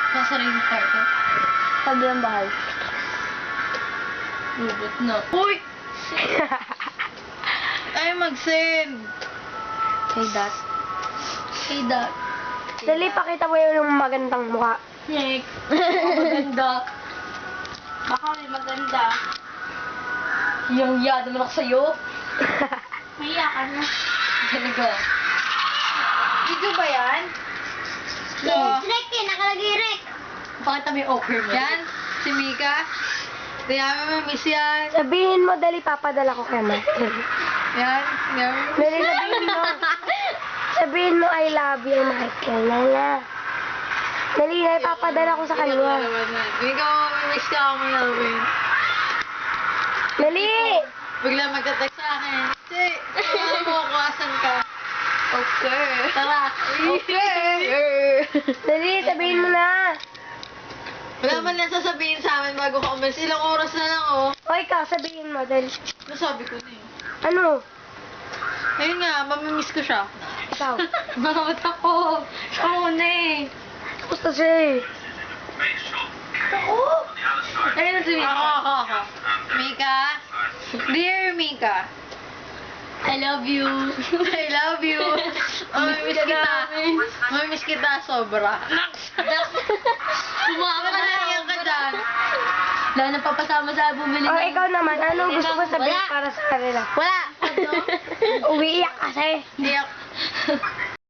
Sa sariling kwarto. Sabi ng bahay. Lubot na. Uy! Tayo mag-send. Hey, Dad. Hey, Dad. Dali, pakita mo yung magandang mukha. Nick. Maganda. Baka may maganda. Yung yada naman ako sa'yo. Maya ka na. Talaga. Video ba yan? Rek eh, nakalagay Rek. Bakit kami offer mo? Yan, si Mika. Kaya miss yan. Sabihin mo, dali, papadala ko kay Michael. Yan, yan. Dali, sabihin mo. Sabihin mo, I love you, Michael. Lala. Dali, na, papadala ko sa kanya. Mika, miss ka ako namin. Dali! Bigla magta-text sa akin. Che, alam mo kung asan ka. Okay. Tara. Okay. Dali, sabihin mo na. Wala man lang sasabihin sa amin bago ka umalis. Ilang oras na lang, oh. O, ikaw, sabihin mo, dali. Nasabi ko na eh. Ano? Ayun nga, mamimiss ko siya. Ikaw. Bakit ako? Siya muna eh. Gusto siya eh. Ayun na si Mika. Ako. Mika? Dear Mika. I love you. I love you. Mamimiss kita. Mamimiss kita sobra. Kumaka ka na yan ka dyan. Wala nang papasama sa bumili O, ikaw naman, anong gusto mo sabihin Wala. para sa kanila? Wala. Uwiiyak kasi. Hindi ako.